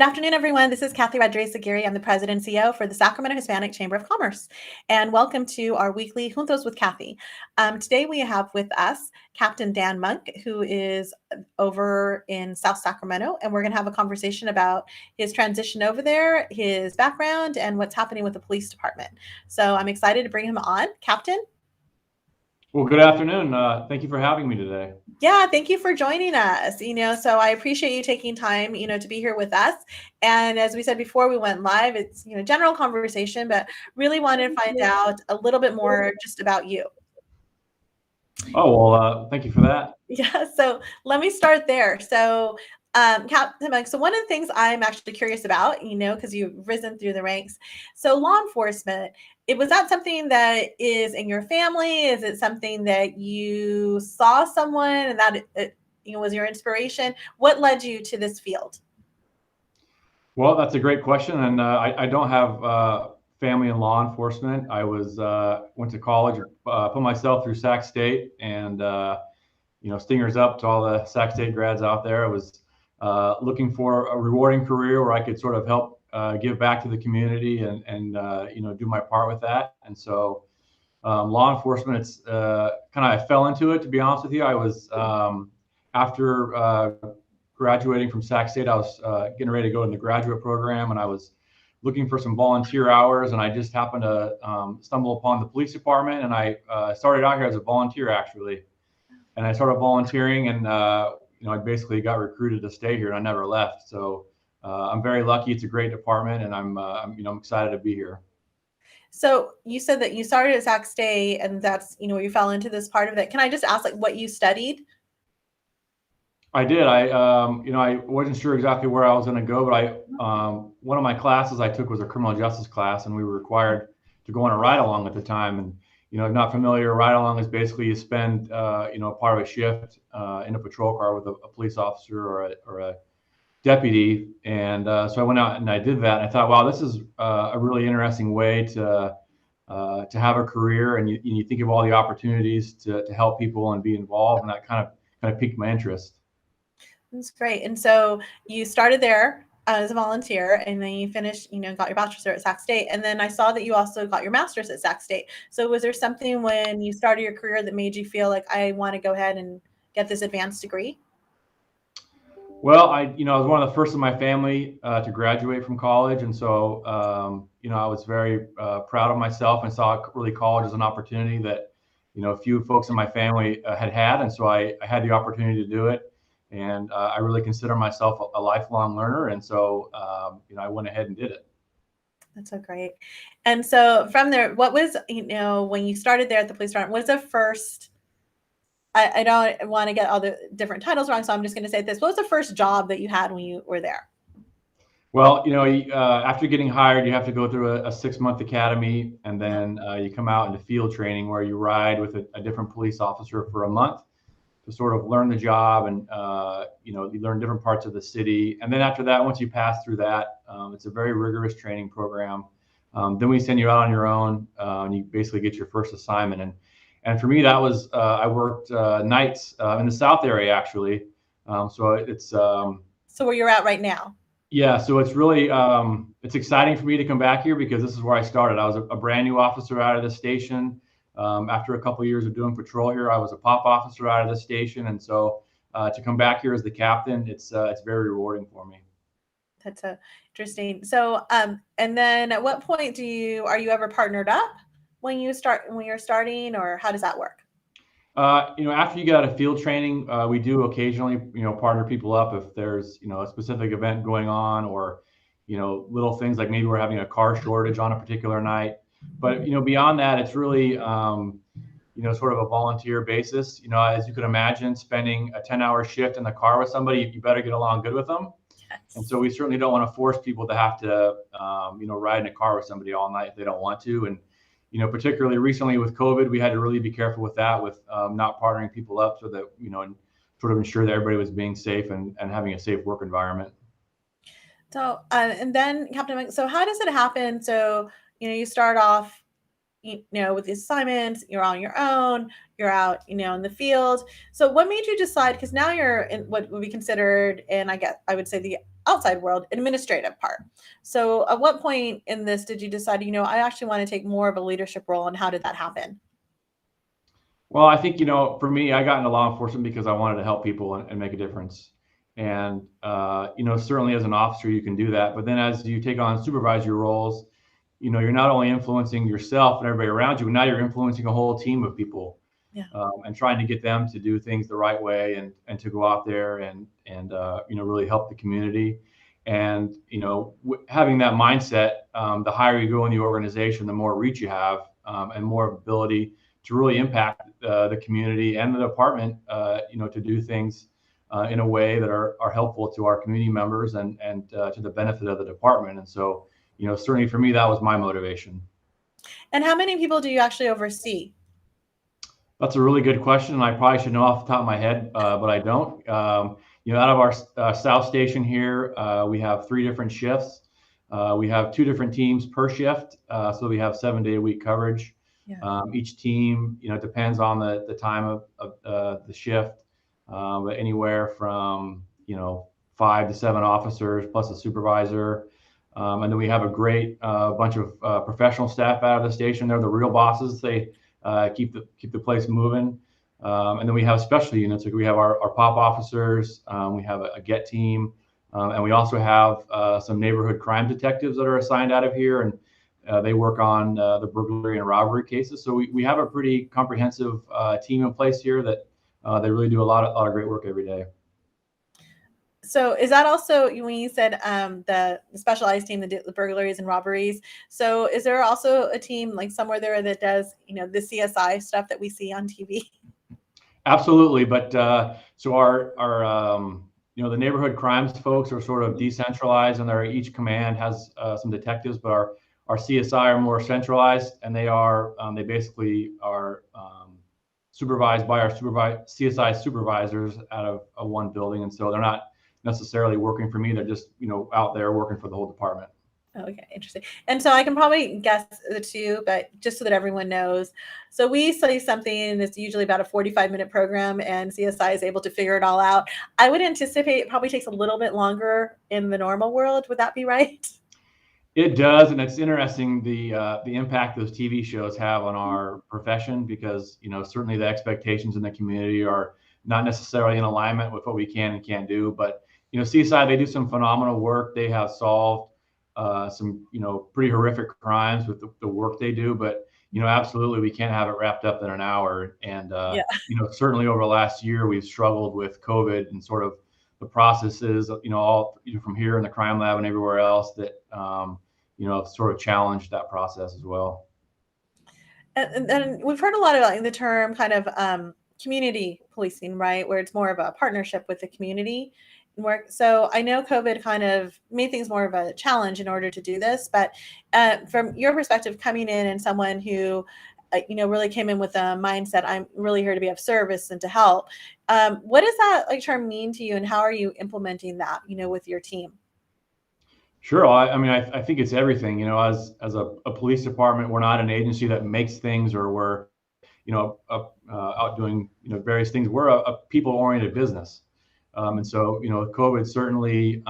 Good afternoon, everyone. This is Cathy Aguirre. I'm the President and CEO for the Sacramento Hispanic Chamber of Commerce. And welcome to our weekly Juntos with Cathy. Today we have with us Captain Dan Monk, who is over in South Sacramento. And we're going to have a conversation about his transition over there, his background, and what's happening with the police department. So I'm excited to bring him on. Captain? Well, good afternoon. Thank you for having me today. Yeah, thank you for joining us. So I appreciate you taking time, to be here with us. And as we said before we went live, it's, general conversation, but really wanted to find out a little bit more just about you. Oh, well, thank you for that. Yeah, so let me start there. So, Captain Mike, so one of the things I'm actually curious about, because you've risen through the ranks. So law enforcement, was that something that is in your family? Is it something that you saw someone and that it, was your inspiration? What led you to this field? Well, that's a great question. And I don't have family in law enforcement. I went to college, put myself through Sac State, and stingers up to all the Sac State grads out there. I was looking for a rewarding career where I could sort of help give back to the community and do my part with that. And so law enforcement, it's I fell into it, to be honest with you. I was after graduating from Sac State, I was getting ready to go in the graduate program, and I was looking for some volunteer hours, and I just happened to stumble upon the police department, and I started out here as a volunteer, actually. And I started volunteering, and I basically got recruited to stay here, and I never left. So I'm very lucky. It's a great department, and I'm excited to be here. So you said that you started at Sac State, and that's where you fell into this part of it. Can I just ask, what you studied? I did. I wasn't sure exactly where I was going to go, but one of my classes I took was a criminal justice class, and we were required to go on a ride along at the time. And if not familiar, ride along is basically you spend part of a shift in a patrol car with a police officer or a deputy. And so I went out and I did that. And I thought, wow, this is a really interesting way to have a career, and you think of all the opportunities to help people and be involved, and that kind of piqued my interest. That's great. And so you started there as a volunteer, and then you finished, got your bachelor's at Sac State. And then I saw that you also got your master's at Sac State. So was there something when you started your career that made you feel like, I want to go ahead and get this advanced degree? Well, I was one of the first in my family to graduate from college. And so, I was very proud of myself and saw really college as an opportunity that, a few folks in my family had. And so I had the opportunity to do it. And I really consider myself a lifelong learner. And so, I went ahead and did it. That's so great. And so from there, what was, when you started there at the police department, what was the first, I don't want to get all the different titles wrong, so I'm just going to say this. What was the first job that you had when you were there? Well, after getting hired, you have to go through a 6-month academy, and then you come out into field training where you ride with a different police officer for a month to sort of learn the job, and you learn different parts of the city. And then after that, once you pass through that, it's a very rigorous training program. Then we send you out on your own, and you basically get your first assignment. And for me, that was I worked nights in the South area, actually. So it's so where you're at right now. Yeah, so it's really it's exciting for me to come back here because this is where I started. I was a brand new officer out of the station. After a couple of years of doing patrol here, I was a pop officer out of the station, and so to come back here as the captain, it's very rewarding for me. That's interesting. So, and then at what point are you ever partnered up when you're starting, or how does that work? After you get out of field training, we do occasionally, partner people up if there's, a specific event going on, or, little things like maybe we're having a car shortage on a particular night. But, beyond that, it's really, sort of a volunteer basis. As you can imagine, spending a 10-hour shift in the car with somebody, you better get along good with them. Yes. And so we certainly don't want to force people to have to, ride in a car with somebody all night if they don't want to. And particularly recently with COVID, we had to really be careful with that, with not partnering people up so that, and sort of ensure that everybody was being safe and having a safe work environment. So, and then Captain Mike, so how does it happen? So, you start off with the assignments, you're on your own, you're out, in the field. So what made you decide, because now you're in what would be considered, and I would say the outside world, administrative part. So at what point in this did you decide, I actually want to take more of a leadership role, and how did that happen? Well, I think, for me, I got into law enforcement because I wanted to help people and make a difference. And, certainly as an officer, you can do that. But then as you take on supervisory roles, you're not only influencing yourself and everybody around you, but now you're influencing a whole team of people, Yeah. and trying to get them to do things the right way and to go out there and really help the community. And, having that mindset, the higher you go in the organization, the more reach you have, and more ability to really impact the community and the department, to do things in a way that are helpful to our community members and to the benefit of the department. And so, certainly for me, that was my motivation. And how many people do you actually oversee? That's a really good question, and I probably should know off the top of my head, but I don't. Out of our South Station here, we have 3 different shifts. We have 2 different teams per shift, so we have 7-day-a-week coverage. Yeah. Each team, depends on the time of the shift, but anywhere from 5 to 7 officers plus a supervisor. And then we have a great bunch of professional staff out of the station. They're the real bosses. They keep the place moving. And then we have specialty units. Like we have our pop officers. We have a get team, and we also have some neighborhood crime detectives that are assigned out of here, and they work on the burglary and robbery cases. So we have a pretty comprehensive team in place here that they really do a lot of great work every day. So is that also when you said the specialized team that did the burglaries and robberies? So is there also a team like somewhere there that does the CSI stuff that we see on TV? Absolutely, but so our the neighborhood crimes folks are sort of decentralized, and each command has some detectives, but our CSI are more centralized, and they basically are supervised by our CSI supervisors out of one building, and so they're not necessarily working for me. They're just out there working for the whole department. Okay, interesting. And so I can probably guess the two, but just so that everyone knows. So we study something, and it's usually about a 45-minute program, and CSI is able to figure it all out. I would anticipate it probably takes a little bit longer in the normal world. Would that be right? It does, and it's interesting the impact those TV shows have on our profession, because certainly the expectations in the community are not necessarily in alignment with what we can and can't do. But CSI, they do some phenomenal work. They have solved some pretty horrific crimes with the work they do. But absolutely, we can't have it wrapped up in an hour. And Yeah. certainly over the last year, we've struggled with COVID and sort of the processes, all from here in the crime lab and everywhere else that sort of challenged that process as well. And then we've heard a lot about the term kind of community policing, right? Where it's more of a partnership with the community work. So I know COVID kind of made things more of a challenge in order to do this, but from your perspective, coming in and someone who really came in with a mindset, I'm really here to be of service and to help. What does that term mean to you, and how are you implementing that, with your team? Sure. I mean, I think it's everything. As a police department, we're not an agency that makes things, or we're out doing various things. We're a people-oriented business, and so COVID certainly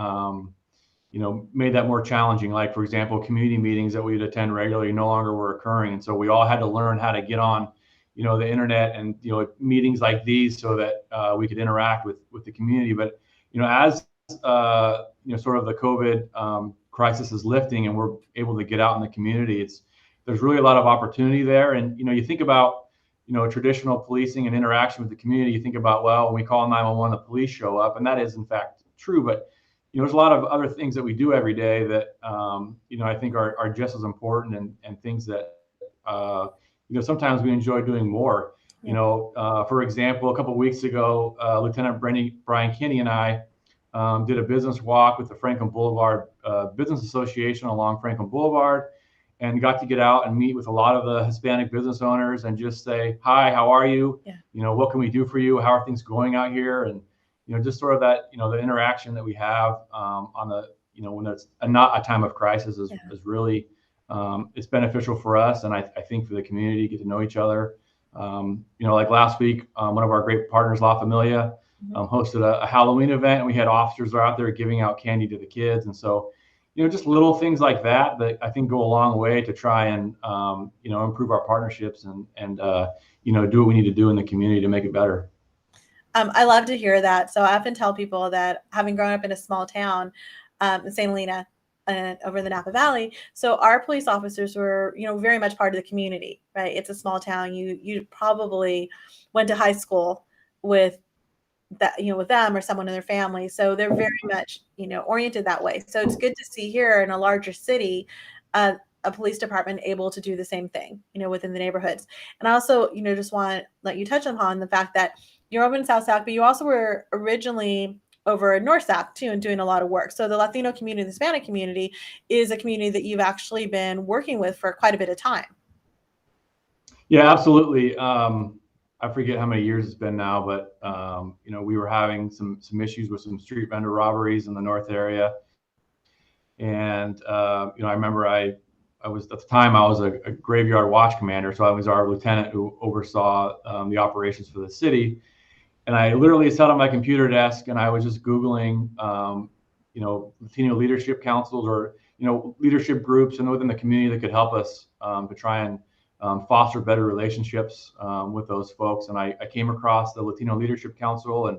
made that more challenging. Like, for example, community meetings that we'd attend regularly no longer were occurring, and so we all had to learn how to get on the internet and meetings like these so that we could interact with the community. But as sort of the COVID crisis is lifting and we're able to get out in the community, there's really a lot of opportunity there. And you think about traditional policing and interaction with the community. You think about, well, when we call 911, the police show up, and that is in fact true. But there's a lot of other things that we do every day that I think are just as important, and things that sometimes we enjoy doing more. For example, a couple of weeks ago, Lieutenant Brian Kinney and I did a business walk with the Franklin Boulevard Business Association along Franklin Boulevard, and got to get out and meet with a lot of the Hispanic business owners and just say, hi, how are you? Yeah. What can we do for you? How are things going out here? And just sort of that the interaction that we have on the when it's not a time of crisis is really it's beneficial for us, and I think for the community, get to know each other. Like last week, one of our great partners, La Familia, hosted a Halloween event, and we had officers out there giving out candy to the kids. And so, just little things like that I think go a long way to try and, improve our partnerships and do what we need to do in the community to make it better. I love to hear that. So I often tell people that having grown up in a small town in St. Helena, over the Napa Valley. So our police officers were, very much part of the community, right? It's a small town. You probably went to high school with that, with them or someone in their family. So they're very much, oriented that way. So it's good to see here in a larger city, a police department able to do the same thing, within the neighborhoods. And I also, just want to let you touch upon the fact that you're over in South Sac, but you also were originally over in North Sac too and doing a lot of work. So the Latino community, the Hispanic community is a community that you've actually been working with for quite a bit of time. Yeah, absolutely. I forget how many years it's been now, but we were having some issues with some street vendor robberies in the north area. And I remember I was, at the time, I was a graveyard watch commander, so I was our lieutenant who oversaw the operations for the city. And I literally sat on my computer desk and I was just Googling, Latino leadership councils or, leadership groups and within the community that could help us to try and foster better relationships with those folks. And I came across the Latino Leadership Council, and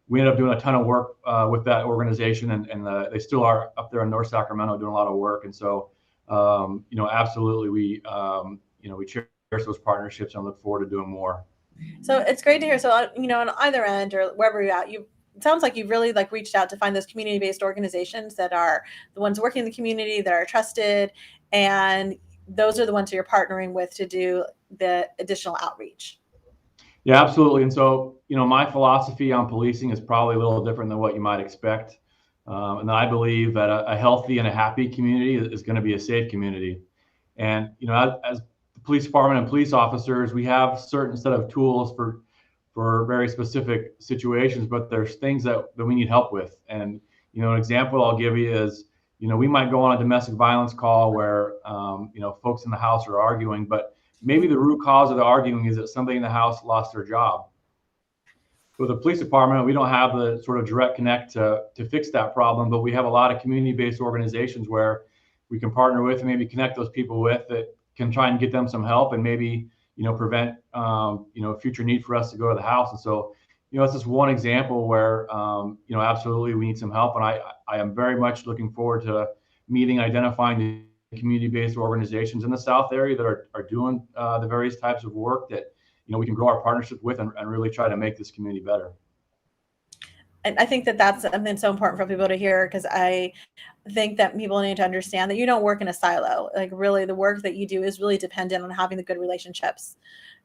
we ended up doing a ton of work with that organization. And they still are up there in North Sacramento doing a lot of work. And so, absolutely, we cherish those partnerships and look forward to doing more. So it's great to hear. So, on either end or wherever you're at, it sounds like you've really reached out to find those community-based organizations that are the ones working in the community, that are trusted, and those are the ones that you're partnering with to do the additional outreach. Yeah, absolutely. And so, my philosophy on policing is probably a little different than what you might expect. And I believe that a healthy and a happy community is going to be a safe community. And, as the police department and police officers, we have certain set of tools for very specific situations, but there's things that we need help with. And, an example I'll give you is, we might go on a domestic violence call where, folks in the house are arguing, but maybe the root cause of the arguing is that somebody in the house lost their job. With the police department, we don't have the sort of direct connect to fix that problem, but we have a lot of community-based organizations where we can partner with and maybe connect those people with that can try and get them some help and maybe, prevent, future need for us to go to the house. And so, it's just one example where, absolutely we need some help. And I am very much looking forward to meeting, identifying the community-based organizations in the South area that are doing the various types of work that, we can grow our partnership with and really try to make this community better. And I think that that's something so important for people to hear, because I think that people need to understand that you don't work in a silo. Really, the work that you do is really dependent on having the good relationships,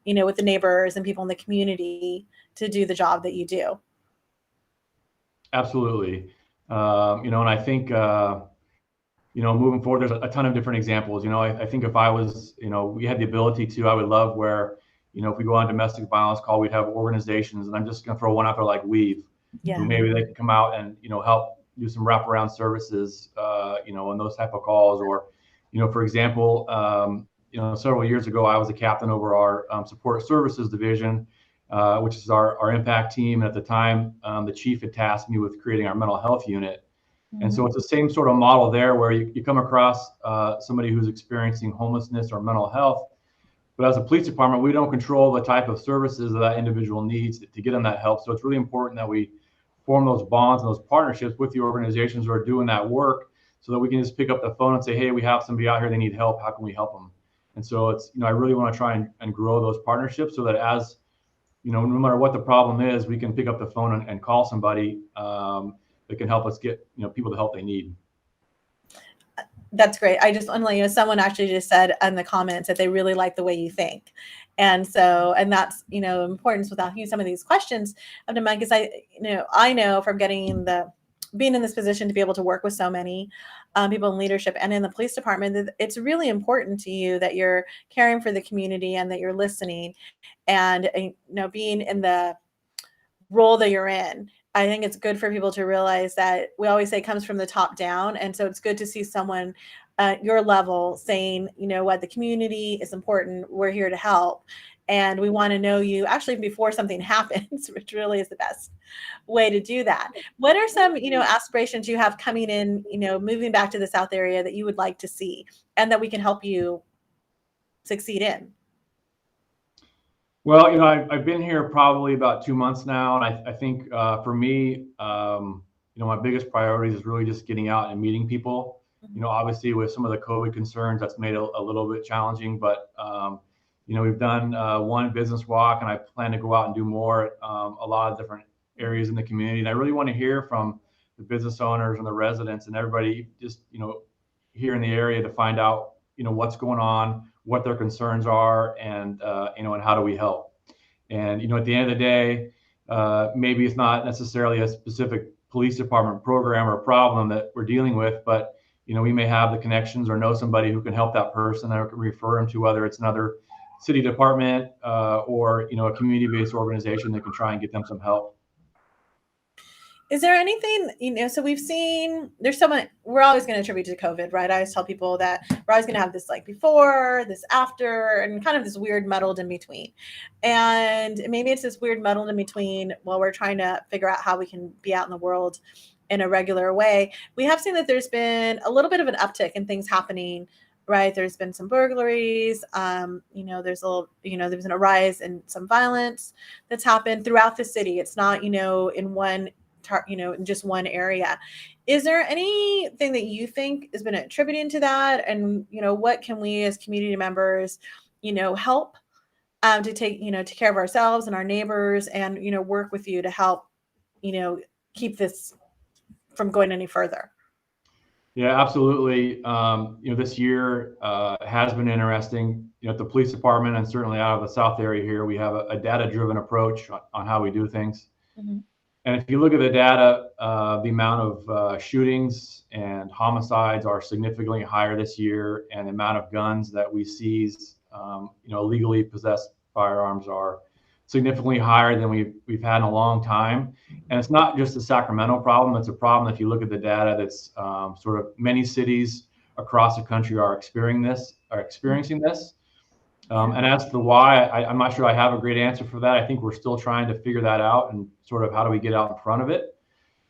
with the neighbors and people in the community to do the job that you do. Absolutely. And I think, moving forward, there's a ton of different examples. I think if I was, we had the ability to, I would love where, if we go on a domestic violence call, we'd have organizations, and I'm just going to throw one out there like Weave. Yeah. Maybe they can come out and, help do some wraparound services, on those type of calls. Or, for example, several years ago, I was a captain over our support services division, which is our impact team. And at the time, the chief had tasked me with creating our mental health unit. Mm-hmm. And so it's the same sort of model there where you come across somebody who's experiencing homelessness or mental health. But as a police department, we don't control the type of services that individual needs to get them that help. So it's really important that we form those bonds and those partnerships with the organizations who are doing that work, so that we can just pick up the phone and say, hey, we have somebody out here, they need help. How can we help them? And so it's, I really want to try and grow those partnerships so that as, no matter what the problem is, we can pick up the phone and call somebody that can help us get, people the help they need. That's great. I just want to let you know, someone actually just said in the comments that they really like the way you think. And so, and that's, importance with asking some of these questions of the Mike, is I know from being in this position to be able to work with so many people in leadership and in the police department, that it's really important to you that you're caring for the community and that you're listening and, being in the role that you're in. I think it's good for people to realize that we always say it comes from the top down. And so it's good to see someone your level saying, you know what, the community is important. We're here to help. And we want to know you actually before something happens, which really is the best way to do that. What are some, aspirations you have coming in, moving back to the South area that you would like to see and that we can help you succeed in? Well, I've been here probably about 2 months now, and I think for me, my biggest priority is really just getting out and meeting people. Obviously with some of the COVID concerns, that's made a little bit challenging, but we've done one business walk, and I plan to go out and do more at a lot of different areas in the community. And I really want to hear from the business owners and the residents and everybody just, here in the area to find out, what's going on, what their concerns are, and and how do we help. And at the end of the day, maybe it's not necessarily a specific police department program or problem that we're dealing with, but we may have the connections or know somebody who can help that person, or can refer them to whether it's another city department or a community-based organization that can try and get them some help. Is there anything, so we've seen there's so much, we're always going to attribute to COVID, right? I always tell people that we're always going to have this like before, this after, and kind of this weird muddled in between. And maybe it's this weird muddled in between while we're trying to figure out how we can be out in the world in a regular way. We have seen that there's been a little bit of an uptick in things happening, right? There's been some burglaries. There's there's been a rise in some violence that's happened throughout the city. It's not, in one in just one area. Is there anything that you think has been attributing to that? And, what can we as community members, help to take care of ourselves and our neighbors and, work with you to help, keep this from going any further? Yeah, absolutely. This year has been interesting. At the police department, and certainly out of the South area here, we have a data-driven approach on how we do things. Mm-hmm. And if you look at the data, the amount of shootings and homicides are significantly higher this year, and the amount of guns that we seize, legally possessed firearms are significantly higher than we've had in a long time. And it's not just a Sacramento problem; it's a problem if you look at the data. That's sort of many cities across the country are experiencing this. And as to why, I'm not sure I have a great answer for that. I think we're still trying to figure that out and sort of how do we get out in front of it.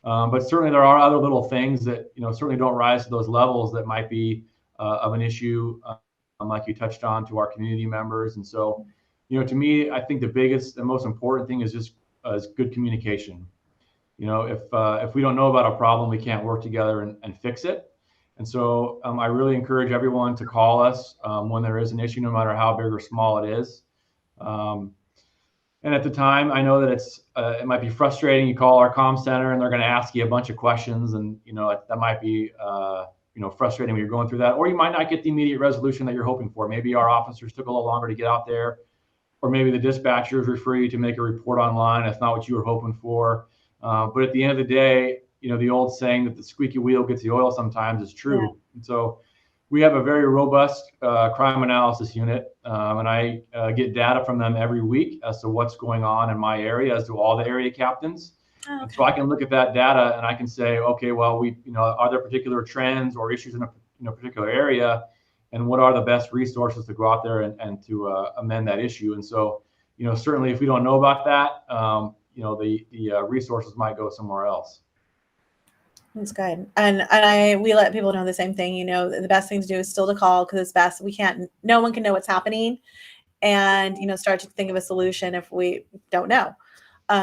But certainly there are other little things that, certainly don't rise to those levels that might be of an issue, like you touched on, to our community members. And so, to me, I think the biggest and most important thing is just is good communication. If we don't know about a problem, we can't work together and fix it. And so I really encourage everyone to call us when there is an issue, no matter how big or small it is. And at the time, I know that it might be frustrating. You call our comm center and they're going to ask you a bunch of questions, and that might be frustrating when you're going through that. Or you might not get the immediate resolution that you're hoping for. Maybe our officers took a little longer to get out there, or maybe the dispatchers refer you to make a report online. That's not what you were hoping for. But at the end of the day, the old saying that the squeaky wheel gets the oil sometimes is true. Yeah. And so we have a very robust crime analysis unit, and I get data from them every week as to what's going on in my area, as do all the area captains. Oh, okay. And so I can look at that data and I can say, okay, well, are there particular trends or issues in a particular area, and what are the best resources to go out there and to amend that issue? And so, certainly if we don't know about that, the resources might go somewhere else. That's good. And we let people know the same thing. The best thing to do is still to call, because it's best. No one can know what's happening, and start to think of a solution if we don't know.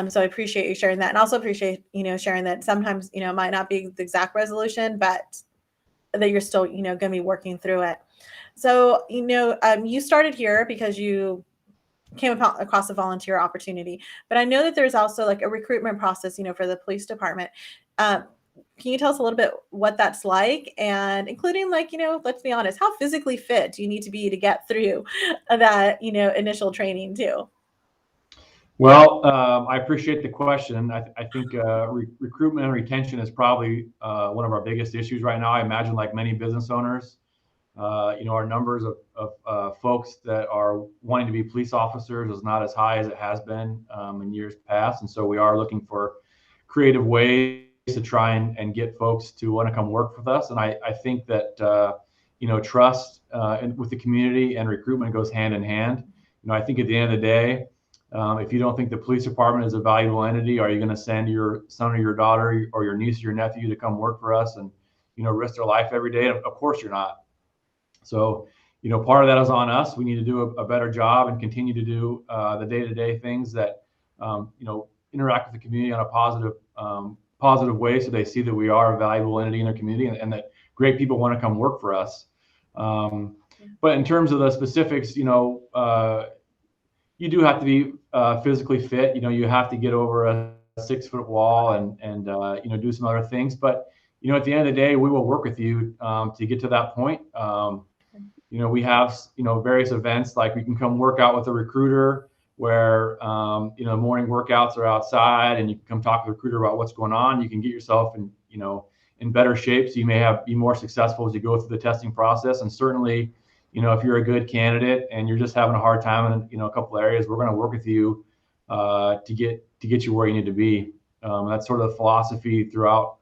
So I appreciate you sharing that, and also appreciate sharing that sometimes it might not be the exact resolution, but that you're still going to be working through it. So you started here because you came across a volunteer opportunity, but I know that there's also like a recruitment process for the police department. Can you tell us a little bit what that's like, and including let's be honest, how physically fit do you need to be to get through that, initial training too? Well, I appreciate the question. I think recruitment and retention is probably one of our biggest issues right now. I imagine, like many business owners, our numbers of folks that are wanting to be police officers is not as high as it has been in years past. And so we are looking for creative ways to try and get folks to want to come work with us. And I think that, trust with the community and recruitment goes hand in hand. I think at the end of the day, if you don't think the police department is a valuable entity, are you going to send your son or your daughter or your niece or your nephew to come work for us and, risk their life every day? Of course you're not. So, part of that is on us. We need to do a better job and continue to do the day-to-day things that, interact with the community on a positive way, so they see that we are a valuable entity in their community and that great people want to come work for us. But in terms of the specifics, you do have to be physically fit. You have to get over a 6-foot wall and do some other things. But at the end of the day, we will work with you to get to that point. We have various events, like we can come work out with a recruiter where morning workouts are outside, and you can come talk to the recruiter about what's going on. You can get yourself in better shape, so you may be more successful as you go through the testing process. And certainly, if you're a good candidate and you're just having a hard time in a couple areas, we're going to work with you to get you where you need to be. That's sort of the philosophy throughout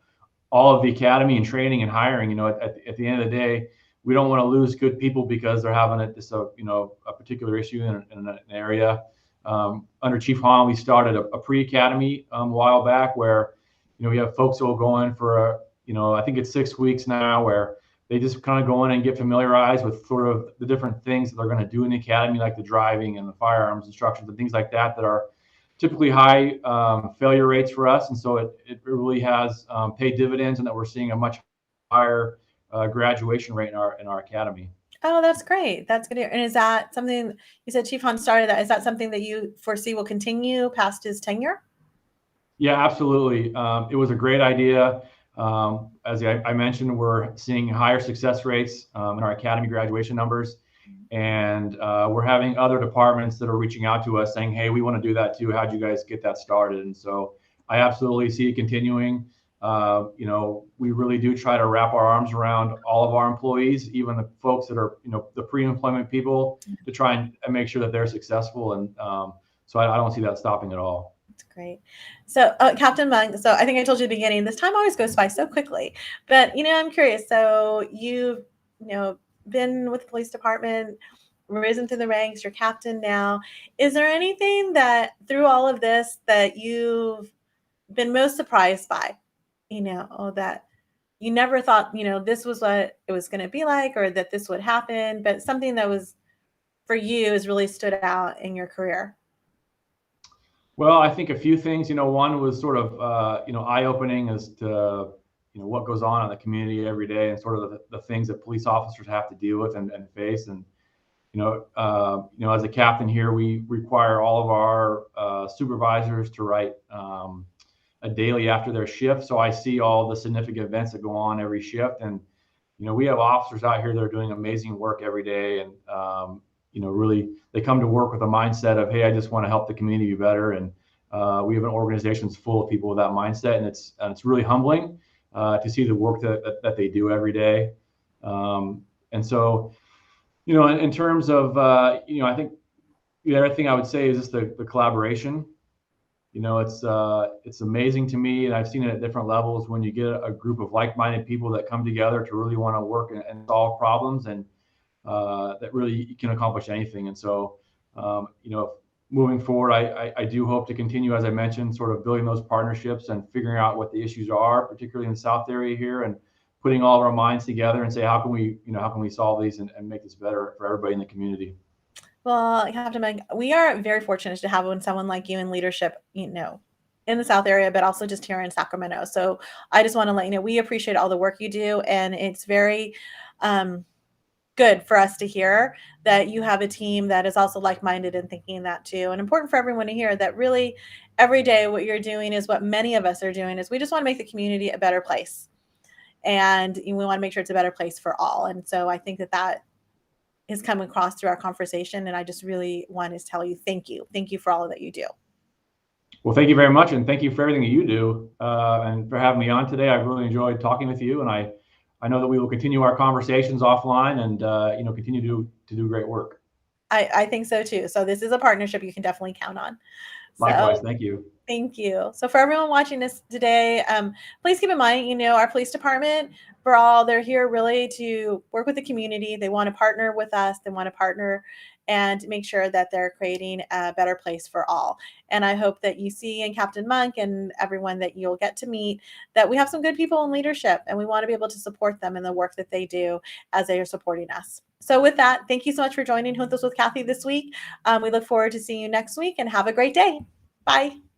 all of the academy and training and hiring. At the end of the day, we don't want to lose good people because they're having a particular issue in an area. Under Chief Hahn, we started a pre-academy a while back where we have folks who will go in for I think it's 6 weeks now, where they just kind of go in and get familiarized with sort of the different things that they're going to do in the academy, like the driving and the firearms instructions and things like that are typically high failure rates for us. And so it really has paid dividends, and that we're seeing a much higher graduation rate in our academy. Oh, that's great. That's good. And is that something you said Chief Hahn started that? Is that something that you foresee will continue past his tenure? Yeah, absolutely. It was a great idea. As I mentioned, we're seeing higher success rates in our academy graduation numbers, and we're having other departments that are reaching out to us saying, "Hey, we want to do that too. How'd you guys get that started?" And so I absolutely see it continuing. We really do try to wrap our arms around all of our employees, even the folks that are, the pre-employment people, to try and make sure that they're successful. And so I don't see that stopping at all. That's great. So, Captain Monk, so I think I told you at the beginning, this time always goes by so quickly, but, I'm curious. So you've, been with the police department, risen through the ranks, you're captain now. Is there anything that through all of this that you've been most surprised by, that you never thought, this was what it was going to be like, or that this would happen, but something that was for you has really stood out in your career? Well, I think a few things. One was sort of eye-opening as to what goes on in the community every day, and sort of the things that police officers have to deal with and face. And as a captain here, we require all of our supervisors to write a daily after their shift. So I see all the significant events that go on every shift, and we have officers out here that are doing amazing work every day, and really they come to work with a mindset of, hey, I just want to help the community be better. And we have an organization that's full of people with that mindset, and it's really humbling to see the work that they do every day. And so, in terms of, I think the other thing I would say is just the collaboration. It's amazing to me, and I've seen it at different levels, when you get a group of like-minded people that come together to really want to work and solve problems, and that really can accomplish anything. And so, moving forward, I do hope to continue, as I mentioned, sort of building those partnerships and figuring out what the issues are, particularly in the South area here, and putting all of our minds together and say, how can we solve these and make this better for everybody in the community? Well, Captain Meg, we are very fortunate to have someone like you in leadership, in the South area, but also just here in Sacramento. So I just want to let you know, we appreciate all the work you do. And it's very good for us to hear that you have a team that is also like-minded and thinking that too. And important for everyone to hear that really every day what you're doing is what many of us are doing, is we just want to make the community a better place. And we want to make sure it's a better place for all. And so I think that has come across through our conversation. And I just really want to tell you, thank you. Thank you for all that you do. Well, thank you very much. And thank you for everything that you do, and for having me on today. I've really enjoyed talking with you. And I know that we will continue our conversations offline and, continue to do great work. I think so too. So this is a partnership you can definitely count on. Likewise, So thank you. thank you. So for everyone watching this today, please keep in mind, our police department, for all, they're here really to work with the community. They want to partner with us. They want to partner and make sure that they're creating a better place for all. And I hope that you see in Captain Monk and everyone that you'll get to meet that we have some good people in leadership, and we want to be able to support them in the work that they do as they are supporting us. So with that, thank you so much for joining Juntos with Cathy this week. We look forward to seeing you next week, and have a great day. Bye.